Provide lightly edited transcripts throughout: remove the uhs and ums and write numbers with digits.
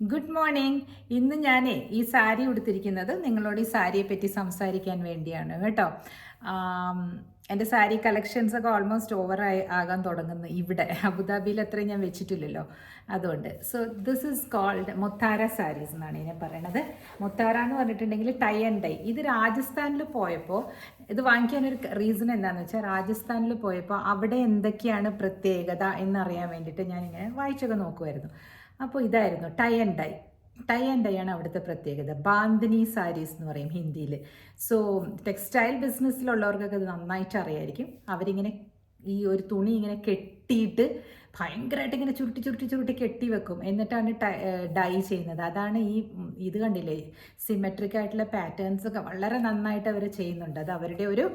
Good morning. ഇന്ന് ഞാൻ ഈ സാരി ഉടുത്തിരിക്കുന്നത് നിങ്ങളോട് ഈ സാരിയെ പറ്റി സംസാരിക്കാൻ വേണ്ടിയാണ് കേട്ടോ. എൻ്റെ സാരി കളക്ഷൻസൊക്കെ ഓൾമോസ്റ്റ് ആകാൻ തുടങ്ങുന്നു. ഇവിടെ അബുദാബിയിൽ അത്രയും ഞാൻ വെച്ചിട്ടില്ലല്ലോ, അതുകൊണ്ട്. So this is called മുത്താര saris എന്നാണ് ഇതിനെ പറയണത്. മുത്താര എന്ന് പറഞ്ഞിട്ടുണ്ടെങ്കിൽ ടൈ ആൻഡ് ഡൈ. ഇത് രാജസ്ഥാനിൽ പോയപ്പോൾ ഇത് വാങ്ങിക്കാനൊരു റീസൺ എന്താണെന്ന് വെച്ചാൽ, രാജസ്ഥാനിൽ പോയപ്പോൾ അവിടെ എന്തൊക്കെയാണ് പ്രത്യേകത എന്നറിയാൻ വേണ്ടിയിട്ട് ഞാനിങ്ങനെ വായിച്ചൊക്കെ നോക്കുമായിരുന്നു. അപ്പോൾ ഇതായിരുന്നു tie and dye. Tie and dye ആണ് അവിടുത്തെ പ്രത്യേകത. ബാന്തിനി സാരീസ് എന്ന് പറയും ഹിന്ദിയിൽ. സോ ടെക്സ്റ്റൈൽ ബിസിനസ്സിലുള്ളവർക്കൊക്കെ ഇത് നന്നായിട്ട് അറിയായിരിക്കും. അവരിങ്ങനെ ഈ ഒരു തുണി ഇങ്ങനെ കെട്ടിയിട്ട് ഭയങ്കരമായിട്ട് ഇങ്ങനെ ചുരുട്ടി ചുരുട്ടി ചുരുട്ടി കെട്ടി വെക്കും. എന്നിട്ടാണ് ഡൈ ചെയ്യുന്നത്. അതാണ് ഇത് കണ്ടില്ലേ, സിമെട്രിക് ആയിട്ടുള്ള പാറ്റേൺസ് ഒക്കെ വളരെ നന്നായിട്ട് അവർ ചെയ്യുന്നുണ്ട്. അത് അവരുടെ ഒരു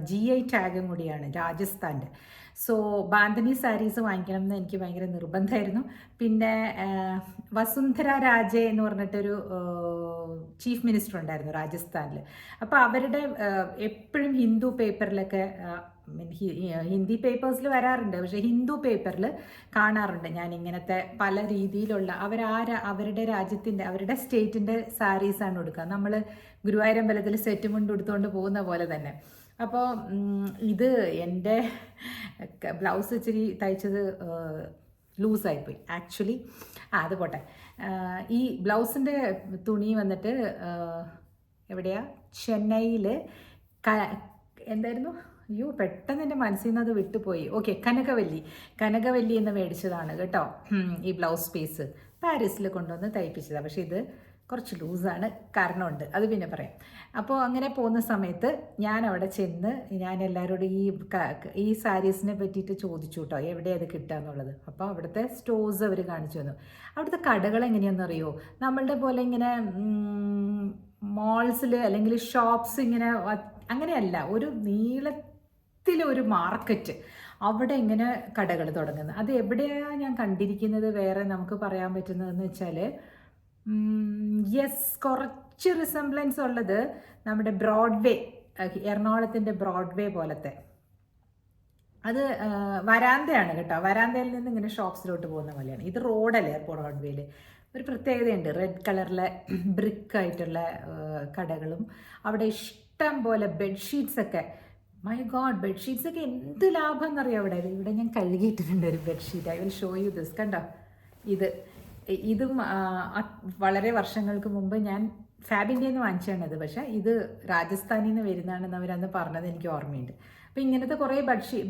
GI ടാഗും കൂടിയാണ് രാജസ്ഥാൻ്റെ. സോ ബാന്തിനി സാരീസ് വാങ്ങിക്കണം എന്ന് എനിക്ക് ഭയങ്കര നിർബന്ധമായിരുന്നു. പിന്നെ വസുന്ധര രാജെ എന്ന് പറഞ്ഞിട്ടൊരു ചീഫ് മിനിസ്റ്റർ ഉണ്ടായിരുന്നു രാജസ്ഥാനിൽ. അപ്പോൾ അവരുടെ എപ്പോഴും ഹിന്ദു പേപ്പറിലൊക്കെ, ഹിന്ദി പേപ്പേഴ്സിൽ വരാറുണ്ട്, പക്ഷേ ഹിന്ദു പേപ്പറിൽ കാണാറുണ്ട് ഞാൻ ഇങ്ങനത്തെ പല രീതിയിലുള്ള അവരുടെ രാജ്യത്തിൻ്റെ, അവരുടെ സ്റ്റേറ്റിൻ്റെ സാരീസാണ് കൊടുക്കുക. നമ്മൾ ഗുരുവായൂരമ്പലത്തിൽ സെറ്റ് മുണ്ട് എടുത്തുകൊണ്ട് പോകുന്ന പോലെ തന്നെ. അപ്പോൾ ഇത് എൻ്റെ ബ്ലൗസ് ഇച്ചിരി തയ്ച്ചത് ലൂസായിപ്പോയി ആക്ച്വലി. അത് പോട്ടെ. ഈ ബ്ലൗസിൻ്റെ തുണി വന്നിട്ട് എവിടെയാ, ചെന്നൈയിൽ എന്തായിരുന്നു, അയ്യോ പെട്ടെന്ന് എൻ്റെ മനസ്സിൽ നിന്ന് അത് വിട്ടുപോയി. ഓക്കെ, കനകവല്ലി എന്ന് മേടിച്ചതാണ് കേട്ടോ. ഈ ബ്ലൗസ് പീസ് പാരീസിൽ കൊണ്ടുവന്ന് തയ്പ്പിച്ചതാണ്. പക്ഷേ ഇത് കുറച്ച് ലൂസാണ്, കാരണമുണ്ട്, അത് പിന്നെ പറയാം. അപ്പോൾ അങ്ങനെ പോകുന്ന സമയത്ത് ഞാൻ അവിടെ ചെന്ന് ഞാൻ എല്ലാവരോടും ഈ സാരീസിനെ പറ്റിയിട്ട് ചോദിച്ചു കേട്ടോ, എവിടെയാണ് അത് കിട്ടുക എന്നുള്ളത്. അപ്പോൾ അവിടുത്തെ സ്റ്റോഴ്സ് അവർ കാണിച്ചു തന്നു. അവിടുത്തെ കടകൾ എങ്ങനെയാണെന്നറിയോ, നമ്മളുടെ പോലെ ഇങ്ങനെ മോൾസിൽ അല്ലെങ്കിൽ ഷോപ്സ് ഇങ്ങനെ അങ്ങനെയല്ല, ഒരു നീളത്തിലൊരു മാർക്കറ്റ്, അവിടെ ഇങ്ങനെ കടകൾ തുടങ്ങുന്നത്. അത് എവിടെയാണ് ഞാൻ കണ്ടിരിക്കുന്നത് വേറെ നമുക്ക് പറയാൻ പറ്റുന്നതെന്ന് വെച്ചാൽ, യെസ്, കുറച്ച് റിസംബ്ലൻസ് ഉള്ളത് നമ്മുടെ ബ്രോഡ്വേ, എറണാകുളത്തിൻ്റെ ബ്രോഡ്വേ പോലത്തെ. അത് വരാന്തയാണ് കേട്ടോ. വരാന്തയിൽ നിന്ന് ഇങ്ങനെ ഷോപ്സിലോട്ട് പോകുന്ന പോലെയാണ്. ഇത് റോഡല്ലേ ബ്രോഡ്വേയിൽ. ഒരു പ്രത്യേകതയുണ്ട്, റെഡ് കളറിലെ ബ്രിക്കായിട്ടുള്ള കടകളും അവിടെ ഇഷ്ടം പോലെ ബെഡ്ഷീറ്റ്സൊക്കെ. മൈ ഗോഡ്, ബെഡ്ഷീറ്റ്സൊക്കെ എന്ത് ലാഭം എന്നറിയാം അവിടെ. ഇവിടെ ഞാൻ കഴുകിയിട്ടിട്ടുണ്ട് ഒരു bedsheet. I will show you this. കണ്ടോ, ഇതും വളരെ വർഷങ്ങൾക്ക് മുമ്പ് ഞാൻ ഫാബിൻ്റെ നിന്ന് വാങ്ങിച്ചാണിത്. പക്ഷേ ഇത് രാജസ്ഥാനിൽ നിന്ന് വരുന്നതാണെന്ന് അവരന്ന് പറഞ്ഞത് എനിക്ക് ഓർമ്മയുണ്ട്. അപ്പോൾ ഇങ്ങനത്തെ കുറേ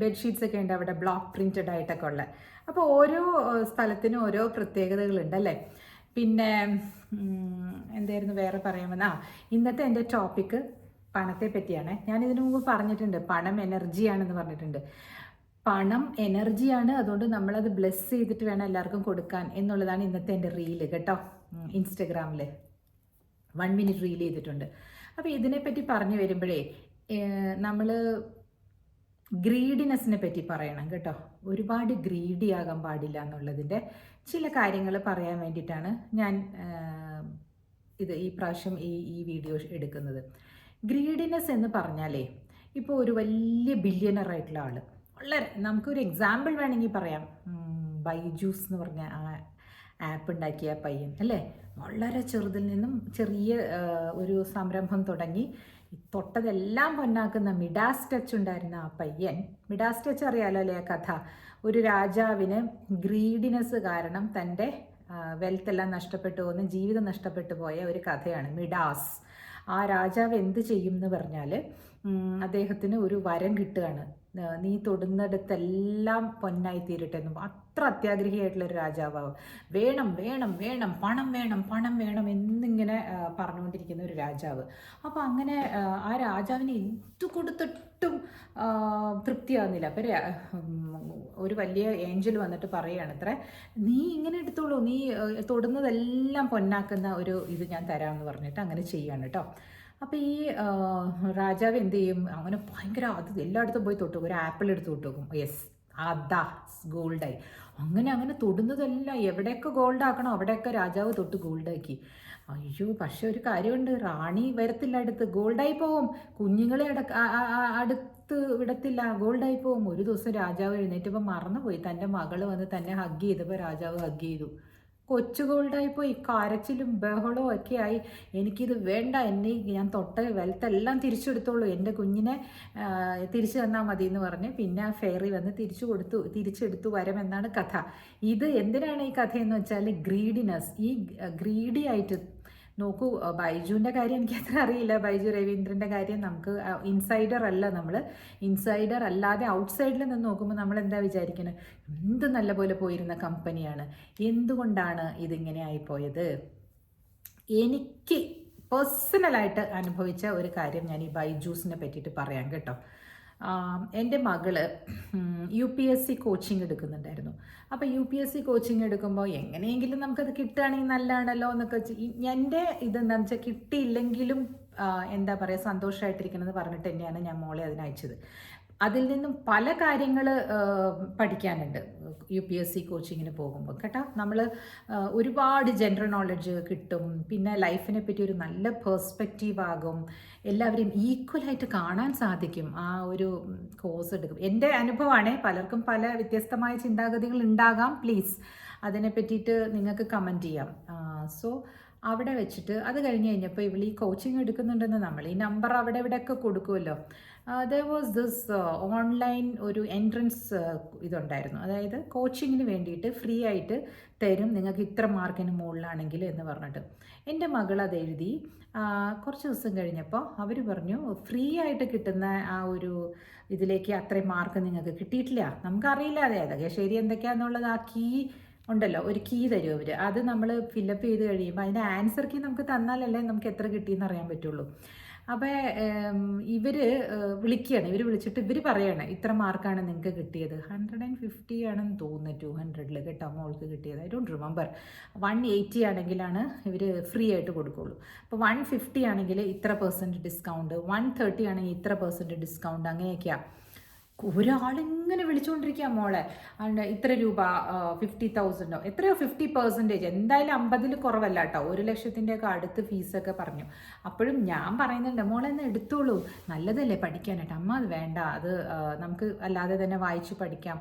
ബെഡ്ഷീറ്റ്സ് ഒക്കെ ഉണ്ട് അവിടെ, ബ്ലോക്ക് പ്രിൻറ്റഡ് ആയിട്ടൊക്കെ ഉള്ള. അപ്പോൾ ഓരോ സ്ഥലത്തിനും ഓരോ പ്രത്യേകതകളുണ്ടല്ലേ. പിന്നെ എന്തായിരുന്നു വേറെ പറയാമെന്ന്, ഇന്നത്തെ എൻ്റെ ടോപ്പിക്ക് പണത്തെ പറ്റിയാണ്. ഞാൻ ഇതിനു മുമ്പ് പറഞ്ഞിട്ടുണ്ട്, പണം എനർജിയാണെന്ന് പറഞ്ഞിട്ടുണ്ട്. പണം എനർജിയാണ്, അതുകൊണ്ട് നമ്മളത് ബ്ലെസ് ചെയ്തിട്ട് വേണം എല്ലാവർക്കും കൊടുക്കാൻ എന്നുള്ളതാണ് ഇന്നത്തെ എൻ്റെ റീല് കേട്ടോ. ഇൻസ്റ്റഗ്രാമിൽ 1 മിനിറ്റ് റീൽ ചെയ്തിട്ടുണ്ട്. അപ്പോൾ ഇതിനെപ്പറ്റി പറഞ്ഞു വരുമ്പോഴേ നമ്മൾ ഗ്രീഡിനെസ്സിനെ പറ്റി പറയണം കേട്ടോ. ഒരുപാട് ഗ്രീഡി ആകാൻ പാടില്ല എന്നുള്ളതിൻ്റെ ചില കാര്യങ്ങൾ പറയാൻ വേണ്ടിയിട്ടാണ് ഞാൻ ഈ പ്രാവശ്യം ഈ വീഡിയോ എടുക്കുന്നത്. ഗ്രീഡിനെസ് എന്ന് പറഞ്ഞാലേ, ഇപ്പോൾ ഒരു വലിയ ബില്യണർ ആയിട്ടുള്ള ആൾ, വളരെ, നമുക്കൊരു എക്സാമ്പിൾ വേണമെങ്കിൽ പറയാം, ബൈജൂസ് എന്ന് പറഞ്ഞ ആ ആപ്പ് ഉണ്ടാക്കിയ പയ്യൻ അല്ലേ. വളരെ ചെറുതിൽ നിന്നും ചെറിയ ഒരു സംരംഭം തുടങ്ങി തൊട്ടതെല്ലാം പൊന്നാക്കുന്ന മിഡാസ് ടച്ച് ഉണ്ടായിരുന്ന ആ പയ്യൻ. മിഡാസ് ടച്ച് അറിയാലോ അല്ലേ, ആ കഥ. ഒരു രാജാവിന് ഗ്രീഡിനെസ് കാരണം തൻ്റെ വെൽത്ത് എല്ലാം നഷ്ടപ്പെട്ടു പോകുന്ന, ജീവിതം നഷ്ടപ്പെട്ടു പോയ ഒരു കഥയാണ് മിഡാസ്. ആ രാജാവ് എന്ത് ചെയ്യും എന്ന് പറഞ്ഞാൽ, അദ്ദേഹത്തിന് ഒരു വരം കിട്ടുകയാണ്, നീ തൊടുന്നിടത്തെല്ലാം പൊന്നായി തീരട്ടെന്നും. അത്ര അത്യാഗ്രഹിയായിട്ടുള്ളൊരു രാജാവാവും. വേണം വേണം വേണം, പണം വേണം പണം വേണം എന്നിങ്ങനെ പറഞ്ഞുകൊണ്ടിരിക്കുന്ന ഒരു രാജാവ്. അപ്പോൾ അങ്ങനെ ആ രാജാവിന് എന്ത് കൊടുത്തിട്ടും തൃപ്തിയാകുന്നില്ല. അപ്പോൾ ഒരു വലിയ ഏഞ്ചൽ വന്നിട്ട് പറയുകയാണ്, നീ ഇങ്ങനെ എടുത്തോളൂ, നീ തൊടുന്നതെല്ലാം പൊന്നാക്കുന്ന ഒരു ഇത് ഞാൻ തരാമെന്ന് പറഞ്ഞിട്ട് അങ്ങനെ ചെയ്യാണ് കേട്ടോ. അപ്പോൾ ഈ രാജാവ് എന്ത് ചെയ്യും, അങ്ങനെ ഭയങ്കര അത് എല്ലായിടത്തും പോയി തൊട്ടു, ഒരു ആപ്പിൾ എടുത്ത് തൊട്ട് നോക്കും, യെസ് അതാ ഗോൾഡായി. അങ്ങനെ തൊടുന്നതെല്ലാം എവിടെയൊക്കെ ഗോൾഡാക്കണോ അവിടെയൊക്കെ രാജാവ് തൊട്ട് ഗോൾഡാക്കി. അയ്യോ, പക്ഷെ ഒരു കാര്യമുണ്ട്, റാണി വരത്തില്ല അടുത്ത്, ഗോൾഡായി പോവും. കുഞ്ഞുങ്ങളെ അടുത്ത് വിടത്തില്ല, ഗോൾഡായി പോവും. ഒരു ദിവസം രാജാവ് എഴുന്നേറ്റപ്പോൾ മറന്നുപോയി, തൻ്റെ മകൾ വന്ന് തന്നെ ഹഗ് ചെയ്തപ്പോൾ രാജാവ് ഹഗ് ചെയ്തു. കൊച്ചു ഗോൾഡായിപ്പോയി, കരച്ചിലും ബഹളവും ഒക്കെ ആയി. എനിക്കിത് വേണ്ട, ഞാൻ തൊട്ട വെൽത്തെല്ലാം തിരിച്ചെടുത്തോളൂ, എൻ്റെ കുഞ്ഞിനെ തിരിച്ചു തന്നാൽ മതി എന്ന് പറഞ്ഞ് പിന്നെ ആ ഫെയറി വന്ന് തിരിച്ചെടുത്തു വരമെന്നാണ് കഥ. ഇത് എന്തിനാണ് ഈ കഥയെന്ന് വെച്ചാൽ ഗ്രീഡിനെസ്. ഈ ഗ്രീഡി ആയിട്ട് നോക്കൂ. ബൈജുവിൻ്റെ കാര്യം എനിക്ക് അത്ര അറിയില്ല, ബൈജു രവീന്ദ്രൻ്റെ കാര്യം. നമുക്ക് ഇൻസൈഡർ അല്ല, നമ്മൾ ഇൻസൈഡർ അല്ലാതെ ഔട്ട്സൈഡിൽ നിന്ന് നോക്കുമ്പോൾ നമ്മൾ എന്താ വിചാരിക്കുന്നത്, എന്ത് നല്ല പോലെ പോയിരുന്ന കമ്പനിയാണ്, എന്തുകൊണ്ടാണ് ഇതിങ്ങനെ ആയിപ്പോയത്? എനിക്ക് പേഴ്സണലായിട്ട് അനുഭവിച്ച ഒരു കാര്യം ഞാൻ ഈ ബൈജൂസിനെ പറ്റിയിട്ട് പറയാം കേട്ടോ. എൻ്റെ മകള് UPSC കോച്ചിങ് എടുക്കുന്നുണ്ടായിരുന്നു. അപ്പോൾ UPSC കോച്ചിങ് എടുക്കുമ്പോൾ എങ്ങനെയെങ്കിലും നമുക്കത് കിട്ടുകയാണെങ്കിൽ നല്ലതാണല്ലോ എന്നൊക്കെ എൻ്റെ ഇതെന്താണെന്ന് വെച്ചാൽ കിട്ടിയില്ലെങ്കിലും എന്താ പറയുക സന്തോഷമായിട്ടിരിക്കണമെന്ന് പറഞ്ഞിട്ട് തന്നെയാണ് ഞാൻ മോളെ അതിനയച്ചത്. അതിൽ നിന്നും പല കാര്യങ്ങൾ പഠിക്കാനുണ്ട് UPSC കോച്ചിങ്ങിന് പോകുമ്പോൾ കേട്ടോ. നമ്മൾ ഒരുപാട് ജനറൽ നോളജ് കിട്ടും, പിന്നെ ലൈഫിനെ പറ്റി ഒരു നല്ല പേഴ്സ്പെക്റ്റീവ് ആകും, എല്ലാവരെയും ഈക്വലായിട്ട് കാണാൻ സാധിക്കും ആ ഒരു കോഴ്സ് എടുക്കും. എൻ്റെ അനുഭവമാണ്, പലർക്കും പല വ്യത്യസ്തമായ ചിന്താഗതികൾ ഉണ്ടാകാം. പ്ലീസ് അതിനെ പറ്റിയിട്ട് നിങ്ങൾക്ക് കമൻറ്റ് ചെയ്യാം. സോ അവിടെ വെച്ചിട്ട് അത് കഴിഞ്ഞപ്പോൾ ഇവൾ ഈ കോച്ചിങ് എടുക്കുന്നുണ്ടെന്ന് നമ്മൾ ഈ നമ്പർ അവിടെ ഇവിടെയൊക്കെ കൊടുക്കുമല്ലോ. ദർ വാസ് ദിസ് ഓൺലൈൻ ഒരു എൻട്രൻസ് ഇതുണ്ടായിരുന്നു, അതായത് കോച്ചിങ്ങിന് വേണ്ടിയിട്ട് ഫ്രീ ആയിട്ട് തരും നിങ്ങൾക്ക് ഇത്ര മാർക്കിന് മുകളിലാണെങ്കിൽ എന്ന് പറഞ്ഞിട്ട്. എൻ്റെ മകൾ അത് എഴുതി. കുറച്ച് ദിവസം കഴിഞ്ഞപ്പോൾ അവർ പറഞ്ഞു ഫ്രീ ആയിട്ട് കിട്ടുന്ന ആ ഒരു ഇതിലേക്ക് അത്രയും മാർക്ക് നിങ്ങൾക്ക് കിട്ടിയിട്ടില്ല, നമുക്കറിയില്ല അതൊക്കെ ശരി എന്തൊക്കെയാണെന്നുള്ളത്. ആ കീ ഉണ്ടല്ലോ, ഒരു കീ തരും അവർ, അത് നമ്മൾ ഫില്ലപ്പ് ചെയ്ത് കഴിയുമ്പോൾ അതിൻ്റെ ആൻസർ കീ നമുക്ക് തന്നാലല്ലേ നമുക്ക് എത്ര കിട്ടിയെന്ന് അറിയാൻ പറ്റുള്ളൂ. അപ്പോൾ ഇവർ വിളിച്ചിട്ട് ഇവർ പറയാണ് ഇത്ര മാർക്കാണ് നിങ്ങൾക്ക് കിട്ടിയത്. 150 ആണെന്ന് തോന്നുന്നു, 200 കേട്ടോ മോൾക്ക് കിട്ടിയത്. I don't remember. 180 ആണെങ്കിലാണ് ഇവർ ഫ്രീ ആയിട്ട് കൊടുക്കുള്ളൂ. അപ്പോൾ 150 ആണെങ്കിൽ ഇത്ര % ഡിസ്കൗണ്ട്, 130 ആണെങ്കിൽ ഇത്ര % ഡിസ്കൗണ്ട്, അങ്ങനെയൊക്കെയാണ്. ഒരാളിങ്ങനെ വിളിച്ചുകൊണ്ടിരിക്കുക മോളെ, ഇത്ര രൂപ 50,000 എത്രയോ 50%, എന്തായാലും 50-ൽ കുറവല്ല കേട്ടോ, 1,00,000 ഒക്കെ അടുത്ത് ഫീസൊക്കെ പറഞ്ഞു. അപ്പോഴും ഞാൻ പറയുന്നുണ്ട് മോളെ എന്ന് എടുത്തോളൂ, നല്ലതല്ലേ പഠിക്കാനായിട്ട്. അമ്മ അത് വേണ്ട, അത് നമുക്ക് അല്ലാതെ തന്നെ വായിച്ച് പഠിക്കാം.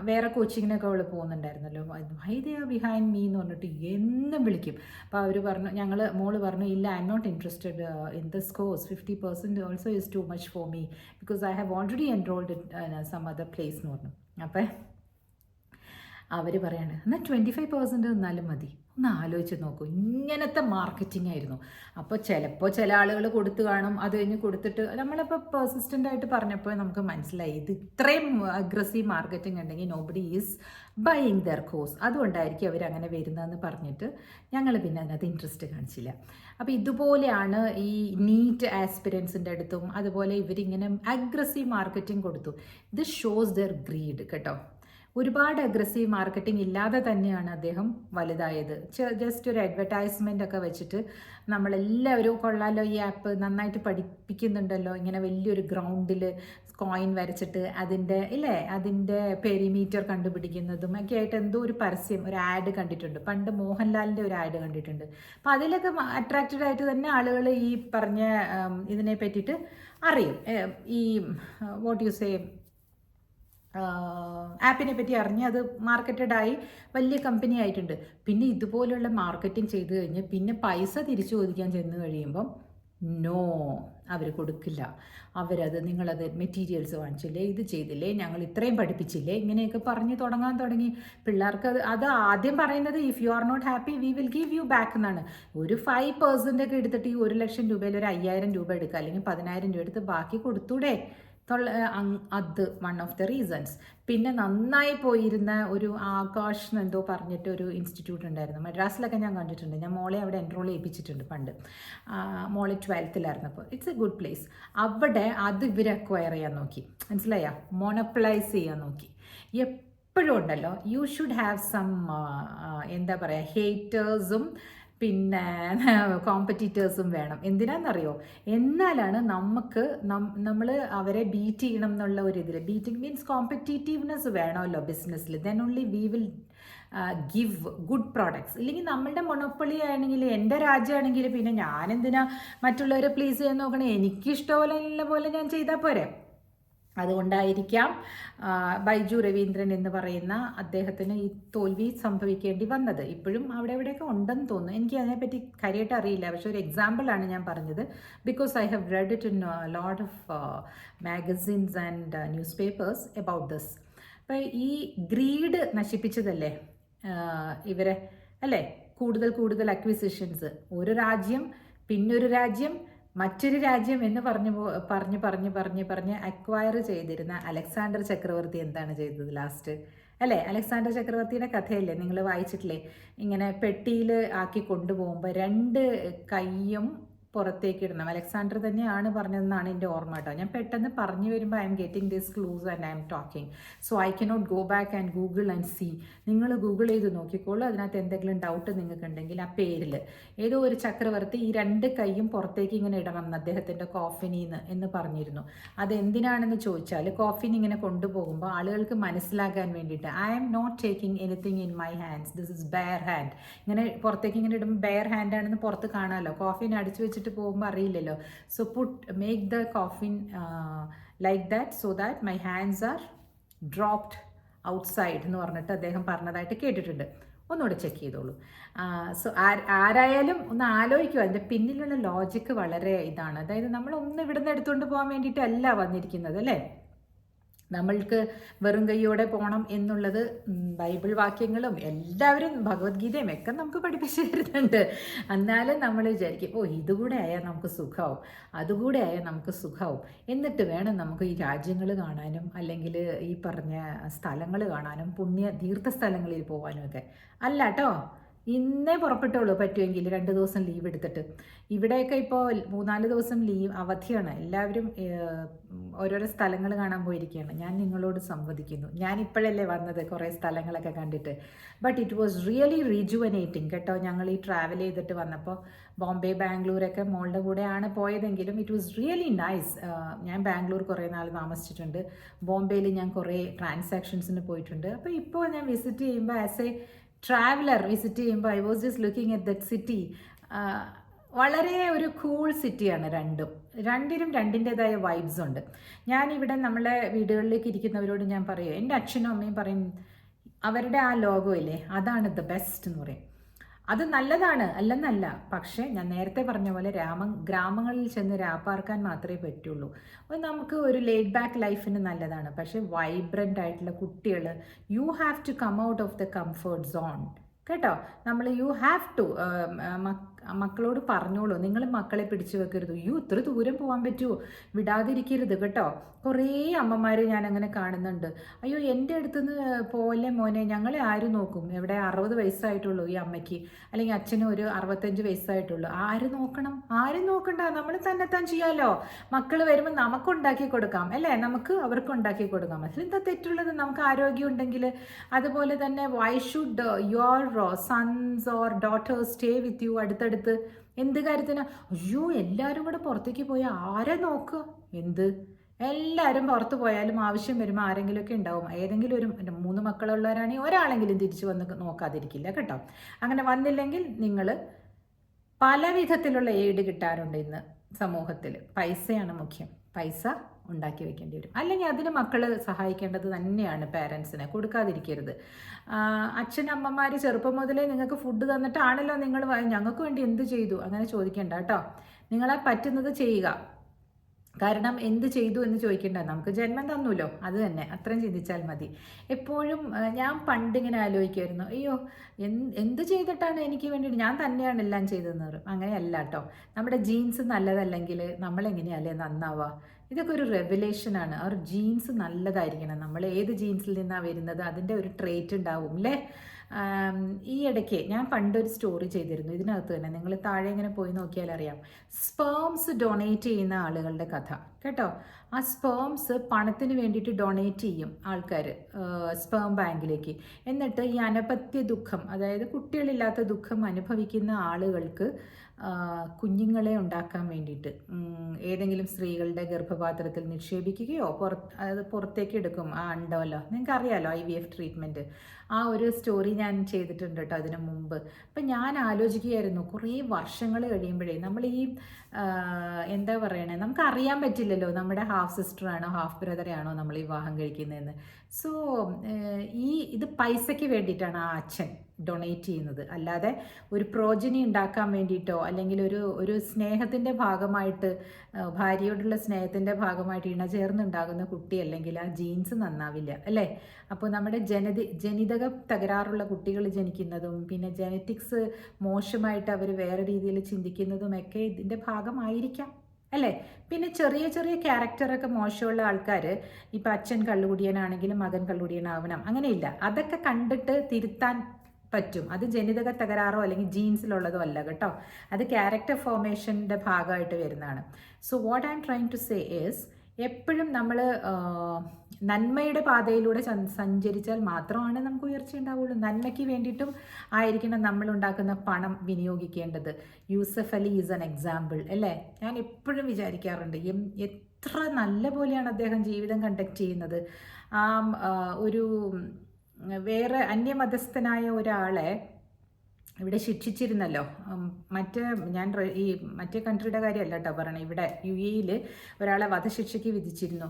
വേറെ കോച്ചിങ്ങിനൊക്കെ അവൾ പോകുന്നുണ്ടായിരുന്നല്ലോ, why they are behind me എന്ന് പറഞ്ഞിട്ട് എന്നും വിളിക്കും. അപ്പോൾ അവർ പറഞ്ഞു, മോള് പറഞ്ഞു ഇല്ല, I am not interested in this course, 50% also is too much for me because I have already enrolled some other place എന്ന് പറഞ്ഞു. അപ്പം അവർ പറയാണ് എന്നാൽ 25% തന്നാലും മതി. ഒന്ന് ആലോചിച്ച് നോക്കൂ, ഇങ്ങനത്തെ മാർക്കറ്റിംഗ് ആയിരുന്നു. അപ്പോൾ ചിലപ്പോൾ ചില ആളുകൾ കൊടുത്തു കാണും, അത് കഴിഞ്ഞ് കൊടുത്തിട്ട് നമ്മളിപ്പോൾ പെർസിസ്റ്റൻ്റ് ആയിട്ട് പറഞ്ഞപ്പോൾ നമുക്ക് മനസ്സിലായി ഇത് ഇത്രയും അഗ്രസീവ് മാർക്കറ്റിംഗ് ഉണ്ടെങ്കിൽ nobody is buying their course, അതുകൊണ്ടായിരിക്കും അവരങ്ങനെ വരുന്നതെന്ന് പറഞ്ഞിട്ട് ഞങ്ങൾ പിന്നെ അതിനകത്ത് ഇൻട്രസ്റ്റ് കാണിച്ചില്ല. അപ്പോൾ ഇതുപോലെയാണ് ഈ നീറ്റ് ആസ്പിരൻസിൻ്റെ അടുത്തും അതുപോലെ ഇവരിങ്ങനെ അഗ്രസീവ് മാർക്കറ്റിംഗ് കൊടുത്തു. ദിസ് ഷോസ് ദെയർ ഗ്രീഡ് കേട്ടോ. ഒരുപാട് അഗ്രസീവ് മാർക്കറ്റിംഗ് ഇല്ലാതെ തന്നെയാണ് അദ്ദേഹം വലുതായത്. ജസ്റ്റ് ഒരു അഡ്വർടൈസ്മെൻ്റ് ഒക്കെ വെച്ചിട്ട് നമ്മളെല്ലാവരും കൊള്ളാലോ ഈ ആപ്പ് നന്നായിട്ട് പഠിപ്പിക്കുന്നുണ്ടല്ലോ, ഇങ്ങനെ വലിയൊരു ഗ്രൗണ്ടിൽ കോയിൻ വരച്ചിട്ട് അതിൻ്റെ പെരിമീറ്റർ കണ്ടുപിടിക്കുന്നതും ഒക്കെ ആയിട്ട് എന്തോ ഒരു പരസ്യം, ഒരു ആഡ് കണ്ടിട്ടുണ്ട്. പണ്ട് മോഹൻലാലിൻ്റെ ഒരു ആഡ് കണ്ടിട്ടുണ്ട്. അപ്പോൾ അതിലൊക്കെ അട്രാക്റ്റഡ് ആയിട്ട് തന്നെ ആളുകൾ ഈ പറഞ്ഞ ഇതിനെ പറ്റിയിട്ട് അറിയും. ഈ വാട്ട് യു സേ ആപ്പിനെ പറ്റി അറിഞ്ഞ് അത് മാർക്കറ്റഡായി വലിയ കമ്പനി ആയിട്ടുണ്ട്. പിന്നെ ഇതുപോലുള്ള മാർക്കറ്റിംഗ് ചെയ്ത് കഴിഞ്ഞ് പിന്നെ പൈസ തിരിച്ചു ചോദിക്കാൻ ചെന്ന് കഴിയുമ്പം നോ, അവർ കൊടുക്കില്ല. അവരത് നിങ്ങളത് മെറ്റീരിയൽസ് വാങ്ങിച്ചില്ലേ, ഇത് ചെയ്തില്ലേ, ഞങ്ങൾ ഇത്രയും പഠിപ്പിച്ചില്ലേ, ഇങ്ങനെയൊക്കെ പറഞ്ഞ് തുടങ്ങി. പിള്ളേർക്ക് അത് ആദ്യം പറയുന്നത് if you are not happy we will give you back എന്നാണ്. ഒരു 5% ഒക്കെ എടുത്തിട്ട് ഈ 1,00,000 രൂപയിൽ ഒരു 5,000 രൂപ എടുക്കുക, അല്ലെങ്കിൽ 10,000 രൂപ എടുത്ത് ബാക്കി കൊടുത്തൂടെ. അത് വൺ ഓഫ് ദ റീസൺസ്. പിന്നെ നന്നായി പോയിരുന്ന ഒരു ആകാശ് എന്നെന്തോ പറഞ്ഞിട്ട് ഒരു ഇൻസ്റ്റിറ്റ്യൂട്ട് ഉണ്ടായിരുന്നു, മദ്രാസിലൊക്കെ ഞാൻ കണ്ടിട്ടുണ്ട്. ഞാൻ മോളെ അവിടെ എൻറോൾ ചെയ്യിപ്പിച്ചിട്ടുണ്ട് പണ്ട്, മോളെ 12th it's A good place. അവിടെ അത് ഇവർ അക്വയർ ചെയ്യാൻ നോക്കി, മനസ്സിലായ, മോണോപ്പൊളൈസ് ചെയ്യാൻ നോക്കി. എപ്പോഴും ഉണ്ടല്ലോ യു ഷുഡ് ഹാവ് സം എന്താ പറയുക, ഹേറ്റേഴ്സും പിന്നെ കോമ്പറ്റീറ്റേഴ്സും വേണം. എന്തിനാണെന്നറിയോ, എന്നാലാണ് നമ്മൾ അവരെ ബീറ്റ് ചെയ്യണം എന്നുള്ള ഒരു ഇതിൽ. ബീറ്റിംഗ് മീൻസ് കോമ്പറ്റീറ്റീവ്നെസ് വേണമല്ലോ ബിസിനസ്സിൽ. Then only we will give good products. ഇല്ലെങ്കിൽ നമ്മളുടെ മൊണോപ്പൊളി ആണെങ്കിൽ, എൻ്റെ രാജ്യമാണെങ്കിൽ പിന്നെ ഞാൻ എന്തിനാ മറ്റുള്ളവരെ പ്ലീസ് ചെയ്യാൻ നോക്കണേ, എനിക്കിഷ്ടമുള്ള പോലെ ഞാൻ ചെയ്താൽ പോരെ. അതുകൊണ്ടായിരിക്കാം ബൈജു രവീന്ദ്രൻ എന്ന് പറയുന്ന അദ്ദേഹത്തിന് ഈ തോൽവി സംഭവിക്കേണ്ടി വന്നത്. ഇപ്പോഴും അവിടെ എവിടെയൊക്കെ ഉണ്ടെന്ന് തോന്നുന്നു. എനിക്ക് അതിനെപ്പറ്റി കാര്യമായിട്ട് അറിയില്ല, പക്ഷെ ഒരു എക്സാമ്പിളാണ് ഞാൻ പറഞ്ഞത്. Because I have red it in lot of magazines and news papers about this. അപ്പം ഈ ഗ്രീഡ് നശിപ്പിച്ചതല്ലേ ഇവരെ, അല്ലേ? കൂടുതൽ കൂടുതൽ അക്വിസിഷൻസ്, ഒരു രാജ്യം പിന്നൊരു രാജ്യം മറ്റൊരു രാജ്യം എന്ന് പറഞ്ഞ് അക്വയർ ചെയ്തിരുന്ന അലക്സാണ്ടർ ചക്രവർത്തി എന്താണ് ചെയ്തത് ലാസ്റ്റ്, അല്ലേ? അലക്സാണ്ടർ ചക്രവർത്തിയുടെ കഥയല്ലേ നിങ്ങൾ വായിച്ചിട്ടില്ലേ? ഇങ്ങനെ പെട്ടിയിൽ ആക്കി കൊണ്ടുപോകുമ്പോൾ 2 കൈയും പുറത്തേക്ക് ഇടണം. അലക്സാണ്ടർ തന്നെയാണ് പറഞ്ഞതെന്നാണ് എൻ്റെ ഓർമ്മ കേട്ടോ. ഞാൻ പെട്ടെന്ന് പറഞ്ഞു വരുമ്പോൾ I am getting this clues and I am talking, so I cannot go back and Google and see. നിങ്ങൾ ഗൂഗിൾ ചെയ്ത് നോക്കിക്കോളൂ, അതിനകത്ത് എന്തെങ്കിലും ഡൗട്ട് നിങ്ങൾക്ക് ഉണ്ടെങ്കിൽ ആ പേരിൽ ഏതോ ഒരു ചക്രവർത്തി ഈ 2 കൈയും പുറത്തേക്ക് ഇങ്ങനെ ഇടണം എന്ന് അദ്ദേഹത്തിൻ്റെ കോഫിനിന്ന് എന്ന് പറഞ്ഞിരുന്നു. അതെന്തിനാണെന്ന് ചോദിച്ചാൽ, കോഫിൻ ഇങ്ങനെ കൊണ്ടുപോകുമ്പോൾ ആളുകൾക്ക് മനസ്സിലാകാൻ വേണ്ടിയിട്ട്, I am not taking anything in my hands, this is bare hand. ഇങ്ങനെ പുറത്തേക്ക് ഇങ്ങനെ ഇടുമ്പോൾ ബെയർ ഹാൻഡ് ആണെന്ന് പുറത്ത് കാണാമല്ലോ, കോഫിൻ അടിച്ചു വെച്ചിട്ട് പോകുമ്പോൾ അറിയില്ലല്ലോ. So make the coffin like that so that my hands R dropped outside എന്ന് പറഞ്ഞിട്ട് അദ്ദേഹം പറഞ്ഞതായിട്ട് കേട്ടിട്ടുണ്ട്. ഒന്നുകൂടെ ചെക്ക് ചെയ്തോളൂ. സോ ആരായാലും ഒന്ന് ആലോചിക്കുക, അതിൻ്റെ പിന്നിലുള്ള ലോജിക്ക് വളരെ ഇതാണ്. അതായത് നമ്മളൊന്ന് ഇവിടുന്ന് എടുത്തുകൊണ്ട് പോകാൻ വേണ്ടിയിട്ടല്ല വന്നിരിക്കുന്നത്, അല്ലേ? നമ്മൾക്ക് വെറും കൈയോടെ പോകണം എന്നുള്ളത് ബൈബിൾ വാക്യങ്ങളും എല്ലാവരും ഭഗവത്ഗീതയും ഒക്കെ നമുക്ക് പഠിപ്പിച്ചു തരുന്നുണ്ട്. എന്നാലും നമ്മൾ വിചാരിക്കും, ഓ ഇതുകൂടെ ആയാൽ നമുക്ക് സുഖമാവും, അതുകൂടെ ആയാൽ നമുക്ക് സുഖമാവും, എന്നിട്ട് വേണം നമുക്ക് ഈ രാജ്യങ്ങൾ കാണാനും അല്ലെങ്കിൽ ഈ പറഞ്ഞ സ്ഥലങ്ങൾ കാണാനും തീർത്ഥസ്ഥലങ്ങളിൽ പോകാനും ഒക്കെ. അല്ല കേട്ടോ, ഇന്നേ പുറപ്പെട്ടുള്ളൂ പറ്റുമെങ്കിൽ 2 ദിവസം ലീവ് എടുത്തിട്ട്. ഇവിടെയൊക്കെ ഇപ്പോൾ 3-4 ദിവസം ലീവ് അവധിയാണ്. എല്ലാവരും ഓരോരോ സ്ഥലങ്ങൾ കാണാൻ പോയിരിക്കുകയാണ്. ഞാൻ നിങ്ങളോട് സംവദിക്കുന്നു, ഞാൻ ഇപ്പോഴല്ലേ വന്നത് കുറേ സ്ഥലങ്ങളൊക്കെ കണ്ടിട്ട്. But it was really rejuvenating കേട്ടോ. ഞങ്ങൾ ഈ ട്രാവൽ ചെയ്തിട്ട് വന്നപ്പോൾ ബോംബെ ബാംഗ്ലൂരൊക്കെ മോളുടെ കൂടെയാണ് പോയതെങ്കിലും ഇറ്റ് വാസ് റിയലി നൈസ്. ഞാൻ ബാംഗ്ലൂർ കുറേ നാൾ താമസിച്ചിട്ടുണ്ട്, ബോംബെയിൽ ഞാൻ കുറേ ട്രാൻസാക്ഷൻസിന് പോയിട്ടുണ്ട്. അപ്പോൾ ഇപ്പോൾ ഞാൻ വിസിറ്റ് ചെയ്യുമ്പോൾ ആസ് എ ട്രാവലർ വിസിറ്റ് ചെയ്യുമ്പോൾ I was just looking at that city. വളരെ ഒരു കൂൾ സിറ്റിയാണ് രണ്ടിനും രണ്ടിൻ്റെതായ വൈബ്സ് ഉണ്ട്. ഞാനിവിടെ നമ്മളെ വീടുകളിലേക്ക് ഇരിക്കുന്നവരോട് ഞാൻ പറയും, എൻ്റെ അച്ഛനും അമ്മയും പറയും അവരുടെ ആ ലോഗോ ഇല്ലേ അതാണ് ദ ബെസ്റ്റ് എന്ന് പറയും. അത് നല്ലതാണ്, അല്ലെന്നല്ല. പക്ഷേ ഞാൻ നേരത്തെ പറഞ്ഞ പോലെ ഗ്രാമങ്ങളിൽ ചെന്ന് രാപ്പാർക്കാൻ മാത്രമേ പറ്റുള്ളൂ. നമുക്ക് ഒരു ലേഡ് ബാക്ക് ലൈഫിന് നല്ലതാണ്. പക്ഷേ വൈബ്രൻ്റ് ആയിട്ടുള്ള കുട്ടികൾ, you have to come out of the comfort zone കേട്ടോ. നമ്മൾ യു ഹാവ് ടു മക്കളോട് പറഞ്ഞോളൂ, നിങ്ങൾ മക്കളെ പിടിച്ചു വെക്കരുത്. ഇത്ര ദൂരം പോകാൻ പറ്റുമോ, വിടാതിരിക്കരുത് കേട്ടോ. കുറേ അമ്മമാർ ഞാനങ്ങനെ കാണുന്നുണ്ട്, അയ്യോ എൻ്റെ അടുത്തുനിന്ന് പോലെ മോനെ, ഞങ്ങളെ ആര് നോക്കും? എവിടെ 60 വയസ്സായിട്ടുള്ളൂ ഈ അമ്മയ്ക്ക്, അല്ലെങ്കിൽ അച്ഛനും ഒരു 65 വയസ്സായിട്ടുള്ളൂ. ആര് നോക്കണം? ആരും നോക്കണ്ട, നമ്മൾ തന്നെത്താൻ ചെയ്യാമല്ലോ. മക്കൾ വരുമ്പോൾ നമുക്ക് ഉണ്ടാക്കി കൊടുക്കാം, അല്ലേ? നമുക്ക് അവർക്ക് ഉണ്ടാക്കി കൊടുക്കാം. അതിലെന്താ തെറ്റുള്ളത്? നമുക്ക് ആരോഗ്യം ഉണ്ടെങ്കിൽ. അതുപോലെ തന്നെ why should your sons or daughters stay with you അടുത്തടുത്ത്? എന്ത് കാര്യത്തിന്? അയ്യോ എല്ലാവരും കൂടെ പുറത്തേക്ക് പോയാൽ ആരെ നോക്കുക? എല്ലാവരും പുറത്ത് പോയാലും ആവശ്യം വരുമ്പോൾ ആരെങ്കിലുമൊക്കെ ഉണ്ടാവും. ഏതെങ്കിലും ഒരു 3 മക്കളുള്ളവരാണെങ്കിൽ ഒരാളെങ്കിലും തിരിച്ചു വന്ന് നോക്കാതിരിക്കില്ല കേട്ടോ. അങ്ങനെ വന്നില്ലെങ്കിൽ നിങ്ങൾ പല വിധത്തിലുള്ള എയ്ഡ് കിട്ടാറുണ്ട് ഇന്ന് സമൂഹത്തിൽ. പൈസയാണ് മുഖ്യം, പൈസ ഉണ്ടാക്കി വെക്കേണ്ടി വരും. അല്ലെങ്കിൽ അതിന് മക്കൾ സഹായിക്കേണ്ടത് തന്നെയാണ്, പേരൻസിനെ കൊടുക്കാതിരിക്കരുത്. അച്ഛനമ്മമാർ ചെറുപ്പം മുതലേ നിങ്ങൾക്ക് ഫുഡ് തന്നിട്ടാണല്ലോ നിങ്ങൾ ഞങ്ങൾക്ക് വേണ്ടി എന്ത് ചെയ്തു അങ്ങനെ ചോദിക്കേണ്ട കേട്ടോ. നിങ്ങളെ പറ്റുന്നത് ചെയ്യുക. കാരണം എന്ത് ചെയ്തു എന്ന് ചോദിക്കേണ്ട, നമുക്ക് ജന്മം തന്നൂല്ലോ, അത് തന്നെ, അത്രയും ചിന്തിച്ചാൽ മതി. എപ്പോഴും ഞാൻ പണ്ടിങ്ങനെ ആലോചിക്കുമായിരുന്നു, അയ്യോ എന്ത് ചെയ്തിട്ടാണ് എനിക്ക് വേണ്ടിയിട്ട്, ഞാൻ തന്നെയാണ് എല്ലാം ചെയ്തതെന്ന് പറയും. അങ്ങനെയല്ല കേട്ടോ. നമ്മുടെ ജീൻസ് നല്ലതല്ലെങ്കിൽ നമ്മളെങ്ങനെയല്ലേ നന്നാവുക? ഇതൊക്കെ ഒരു റെവലേഷനാണ്. അവർ ജീൻസ് നല്ലതായിരിക്കണം. നമ്മൾ ഏത് ജീൻസിൽ നിന്നാണ് വരുന്നത് അതിൻ്റെ ഒരു ട്രേറ്റ് ഉണ്ടാവും അല്ലേ? ഈ ഇടയ്ക്ക് ഞാൻ പണ്ടൊരു സ്റ്റോറി ചെയ്തിരുന്നു, ഇതിനകത്ത് തന്നെ നിങ്ങൾ താഴെ ഇങ്ങനെ പോയി നോക്കിയാൽ അറിയാം. സ്പേംസ് ഡൊണേറ്റ് ചെയ്യുന്ന ആളുകളുടെ കഥ കേട്ടോ. ആ സ്പേംസ് പണത്തിന് വേണ്ടിയിട്ട് ഡൊണേറ്റ് ചെയ്യും ആൾക്കാർ സ്പേം ബാങ്കിലേക്ക്. എന്നിട്ട് ഈ അനപത്യ ദുഃഖം, അതായത് കുട്ടികളില്ലാത്ത ദുഃഖം അനുഭവിക്കുന്ന ആളുകൾക്ക് കുഞ്ഞുങ്ങളെ ഉണ്ടാക്കാൻ വേണ്ടിയിട്ട് ഏതെങ്കിലും സ്ത്രീകളുടെ ഗർഭപാത്രത്തിൽ നിക്ഷേപിക്കുകയോ അത് പുറത്തേക്ക് എടുക്കും ആ അണ്ടമല്ലോ. നിങ്ങൾക്ക് അറിയാമല്ലോ IVF ട്രീറ്റ്മെൻറ്റ്. ആ ഒരു സ്റ്റോറി ഞാൻ ചെയ്തിട്ടുണ്ട് കേട്ടോ അതിന് മുമ്പ്. അപ്പം ഞാൻ ആലോചിക്കുകയായിരുന്നു, കുറേ വർഷങ്ങൾ കഴിയുമ്പോഴേ നമ്മൾ ഈ എന്താ പറയണേ, നമുക്ക് അറിയാൻ പറ്റില്ലല്ലോ അറിയില്ലല്ലോ നമ്മുടെ ഹാഫ് സിസ്റ്റർ ആണോ ഹാഫ് ബ്രദറെ ആണോ നമ്മൾ വിവാഹം കഴിക്കുന്നതെന്ന്. സോ ഇത് പൈസയ്ക്ക് വേണ്ടിയിട്ടാണ് ആ അച്ഛൻ ഡൊണേറ്റ് ചെയ്യുന്നത്, അല്ലാതെ ഒരു പ്രോജനി ഉണ്ടാക്കാൻ വേണ്ടിയിട്ടോ അല്ലെങ്കിൽ ഒരു സ്നേഹത്തിൻ്റെ ഭാഗമായിട്ട്, ഭാര്യയോടുള്ള സ്നേഹത്തിൻ്റെ ഭാഗമായിട്ട് ഇണചേർന്നുണ്ടാകുന്ന കുട്ടി അല്ലെങ്കിൽ ആ ജീൻസ് നന്നാവില്ല അല്ലേ. അപ്പോൾ നമ്മുടെ ജനിതക തകരാറുള്ള കുട്ടികൾ ജനിക്കുന്നതും പിന്നെ ജനറ്റിക്സ് മോശമായിട്ട് അവർ വേറെ രീതിയിൽ ചിന്തിക്കുന്നതുമൊക്കെ ഇതിൻ്റെ ഭാഗമായിരിക്കാം അല്ലേ. പിന്നെ ചെറിയ ചെറിയ ക്യാരക്ടറൊക്കെ മോശമുള്ള ആൾക്കാർ, ഇപ്പം അച്ഛൻ കള്ളുകുടിയനാണെങ്കിലും മകൻ കള്ളുകുടിയനാവണം അങ്ങനെയില്ല, അതൊക്കെ കണ്ടിട്ട് തിരുത്താൻ പറ്റും. അത് ജനിതക തകരാറോ അല്ലെങ്കിൽ ജീൻസിലുള്ളതോ അല്ല കേട്ടോ, അത് ക്യാരക്ടർ ഫോർമേഷൻ്റെ ഭാഗമായിട്ട് വരുന്നതാണ്. So what I am trying to say is, എപ്പോഴും നമ്മൾ നന്മയുടെ പാതയിലൂടെ സഞ്ചരിച്ചാൽ മാത്രമാണ് നമുക്ക് ഉയർച്ച ഉണ്ടാവുള്ളൂ. നന്മയ്ക്ക് വേണ്ടിയിട്ടും ആയിരിക്കണം നമ്മൾ ഉണ്ടാക്കുന്ന പണം വിനിയോഗിക്കേണ്ടത്. Yusuf Ali is an example അല്ലേ. ഞാൻ എപ്പോഴും വിചാരിക്കാറുണ്ട് എത്ര നല്ല പോലെയാണ് അദ്ദേഹം ജീവിതം കണ്ടക്ട് ചെയ്യുന്നത്. ഒരു വേറെ അന്യമതസ്ഥനായ ഒരാളെ ഇവിടെ ശിക്ഷിച്ചിരുന്നല്ലോ. മറ്റേ കൺട്രിയുടെ കാര്യമല്ല കേട്ടോ പറയണേ, ഇവിടെ UAE ഒരാളെ വധശിക്ഷയ്ക്ക് വിധിച്ചിരുന്നു.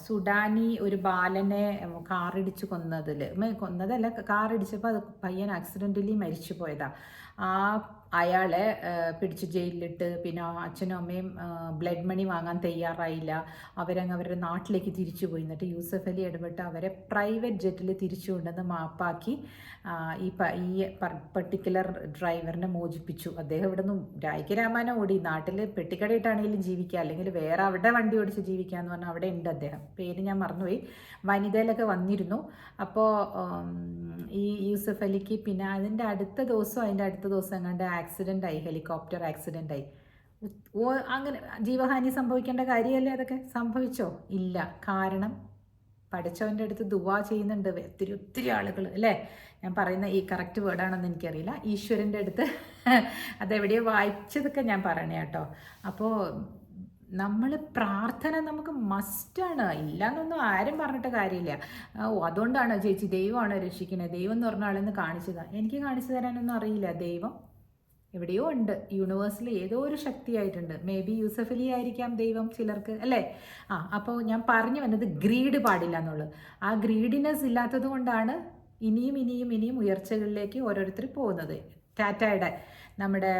സുഡാനി ഒരു ബാലനെ കാറിടിച്ച് കൊന്നതല്ല, കാറിടിച്ചപ്പോൾ അത് പയ്യൻ ആക്സിഡൻ്റലി മരിച്ചു പോയതാണ്. അയാളെ പിടിച്ച് ജയിലിലിട്ട് പിന്നെ അച്ഛനും അമ്മയും ബ്ലഡ് മണി വാങ്ങാൻ തയ്യാറായില്ല. അവരുടെ നാട്ടിലേക്ക് തിരിച്ചു പോയി. എന്നിട്ട് യൂസഫ് അലി ഇടപെട്ട് അവരെ പ്രൈവറ്റ് ജെറ്റിൽ തിരിച്ചു കൊണ്ടുവന്ന് മാപ്പാക്കി ഈ പർട്ടിക്കുലർ ഡ്രൈവറിനെ മോചിപ്പിച്ചു. അദ്ദേഹം ഇവിടെ നിന്ന് രായ്ക്കരാമാനം ഓടി, നാട്ടിൽ പെട്ടിക്കടയിട്ടാണെങ്കിലും ജീവിക്കുക, അല്ലെങ്കിൽ വേറെ അവിടെ വണ്ടി ഓടിച്ച് ജീവിക്കുക എന്ന് പറഞ്ഞാൽ അവിടെ ഉണ്ട് അദ്ദേഹം. പേര് ഞാൻ മറന്നുപോയി. വനിതയിലൊക്കെ വന്നിരുന്നു. അപ്പോൾ ഈ യൂസഫ് അലിക്ക് പിന്നെ അതിൻ്റെ അടുത്ത ദിവസം എങ്ങാണ്ട് ആക്സിഡൻ്റായി, ഹെലികോപ്റ്റർ ആക്സിഡൻ്റായി. അങ്ങനെ ജീവഹാനി സംഭവിക്കേണ്ട കാര്യമല്ലേ, അതൊക്കെ സംഭവിച്ചോ? ഇല്ല. കാരണം പഠിച്ചവൻ്റെ അടുത്ത് ദുവാ ചെയ്യുന്നുണ്ട് ഒത്തിരി ആളുകൾ അല്ലേ. ഞാൻ പറയുന്ന ഈ കറക്റ്റ് വേർഡാണെന്ന് എനിക്കറിയില്ല. ഈശ്വരൻ്റെ അടുത്ത് അതെവിടെയോ വായിച്ചതൊക്കെ ഞാൻ പറയണേ കേട്ടോ. അപ്പോൾ നമ്മൾ പ്രാർത്ഥന നമുക്ക് മസ്റ്റാണ്, ഇല്ലയെന്നൊന്നും ആരും പറഞ്ഞിട്ട് കാര്യമില്ല. അതുകൊണ്ടാണ് ചേച്ചി ദൈവമാണ് രക്ഷിക്കുന്നത്, ദൈവം എന്ന് പറഞ്ഞ ആളെന്ന് കാണിച്ചതാണ്. എനിക്ക് കാണിച്ചു തരാനൊന്നും അറിയില്ല. ദൈവം എവിടെയോ ഉണ്ട്, യൂണിവേഴ്സിൽ ഏതോ ഒരു ശക്തിയായിട്ടുണ്ട്. മേ ബി യൂസഫ് അലി ആയിരിക്കാം ദൈവം ചിലർക്ക് അല്ലേ. അപ്പോൾ ഞാൻ പറഞ്ഞു വന്നത് ഗ്രീഡ് പാടില്ല എന്നുള്ളത്. ആ ഗ്രീഡിനെസ് ഇല്ലാത്തത് കൊണ്ടാണ് ഇനിയും ഉയർച്ചകളിലേക്ക് ഓരോരുത്തർ പോകുന്നത്. നമ്മുടെ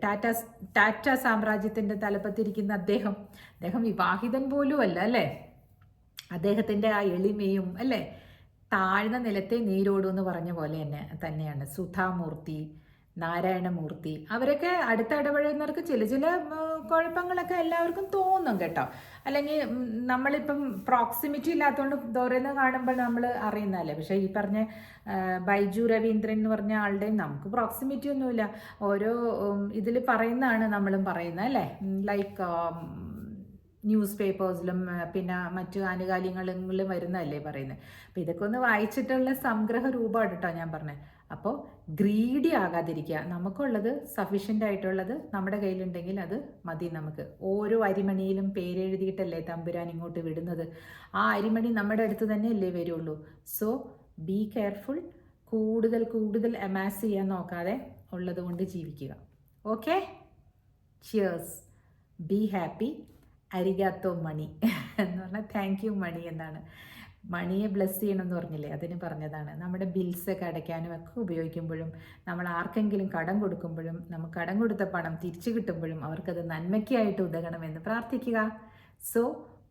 ടാറ്റ സാമ്രാജ്യത്തിൻ്റെ തലപ്പത്തിരിക്കുന്ന അദ്ദേഹം വിവാഹിതൻ പോലും അല്ല അല്ലേ. അദ്ദേഹത്തിൻ്റെ ആ എളിമയും അല്ലേ, താഴ്ന്ന നിലത്തെ നീരോടും എന്ന് പറഞ്ഞ പോലെ തന്നെയാണ് സുധാമൂർത്തി, നാരായണമൂർത്തി, അവരൊക്കെ അടുത്ത ഇടപഴകുന്നവർക്ക് ചില കുഴപ്പങ്ങളൊക്കെ എല്ലാവർക്കും തോന്നും കേട്ടോ. അല്ലെങ്കിൽ നമ്മളിപ്പം പ്രോക്സിമിറ്റി ഇല്ലാത്തതുകൊണ്ട് ദൂരെന്ന് കാണുമ്പോൾ നമ്മൾ അറിയുന്നതല്ലേ. പക്ഷേ ഈ പറഞ്ഞ ബൈജു രവീന്ദ്രൻ എന്ന് പറഞ്ഞ ആളുടെയും നമുക്ക് പ്രോക്സിമിറ്റി ഒന്നുമില്ല. ഓരോ ഇതിൽ പറയുന്നതാണ് നമ്മളും പറയുന്നത് അല്ലേ. ലൈക്ക് ന്യൂസ് പേപ്പേഴ്സിലും പിന്നെ മറ്റു ആനുകാലികളിലും വരുന്നതല്ലേ പറയുന്നത്. അപ്പോൾ ഇതൊക്കെ ഒന്ന് വായിച്ചിട്ടുള്ള സംഗ്രഹ രൂപമാണ് കേട്ടോ ഞാൻ പറഞ്ഞത്. അപ്പോൾ ഗ്രീഡി ആകാതിരിക്കുക. നമുക്കുള്ളത് സഫീഷ്യൻ്റ് ആയിട്ടുള്ളത് നമ്മുടെ കയ്യിലുണ്ടെങ്കിൽ അത് മതി നമുക്ക്. ഓരോ അരിമണിയിലും പേരെഴുതിയിട്ടല്ലേ തമ്പുരാൻ ഇങ്ങോട്ട് വിടുന്നത്. ആ അരിമണി നമ്മുടെ അടുത്ത് തന്നെയല്ലേ വരുള്ളൂ. So be careful. കൂടുതൽ അമാസ് ചെയ്യാൻ നോക്കാതെ ഉള്ളത് കൊണ്ട് ജീവിക്കുക. Okay, cheers. Be happy. അരിഗാത്തോ മണി എന്ന് പറഞ്ഞാൽ താങ്ക് യു മണി എന്നാണ്. മണിയെ ബ്ലെസ് ചെയ്യണമെന്ന് പറഞ്ഞില്ലേ, അതിന് പറഞ്ഞതാണ്. നമ്മുടെ ബിൽസൊക്കെ അടയ്ക്കാനും ഒക്കെ ഉപയോഗിക്കുമ്പോഴും നമ്മൾ ആർക്കെങ്കിലും കടം കൊടുക്കുമ്പോഴും നമുക്ക് കടം കൊടുത്ത പണം തിരിച്ചു കിട്ടുമ്പോഴും അവർക്കത് നന്മയ്ക്കായിട്ട് ഉതകണമെന്ന് പ്രാർത്ഥിക്കുക. So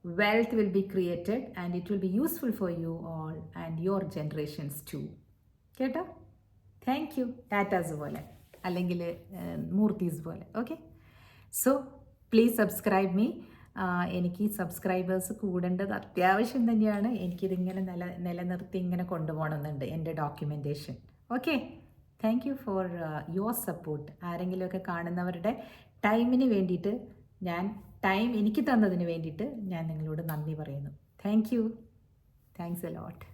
wealth will be created and it will be useful for you all and your generations too. കേട്ടോ? Thank you. ടാറ്റാസ് പോലെ അല്ലെങ്കിൽ മൂർത്തീസ് പോലെ. Okay, so please subscribe me. എനിക്ക് സബ്സ്ക്രൈബേഴ്സ് കൂടേണ്ടത് അത്യാവശ്യം തന്നെയാണ്. എനിക്കിതിങ്ങനെ നിലനിർത്തി ഇങ്ങനെ കൊണ്ടുപോകണമെന്നുണ്ട് എൻ്റെ documentation. Okay, thank you for your support. ആരെങ്കിലുമൊക്കെ കാണുന്നവരുടെ ടൈമിന് വേണ്ടിയിട്ട് ടൈം എനിക്ക് തന്നതിന് വേണ്ടിയിട്ട് ഞാൻ നിങ്ങളോട് നന്ദി പറയുന്നു. Thank you. Thanks a lot.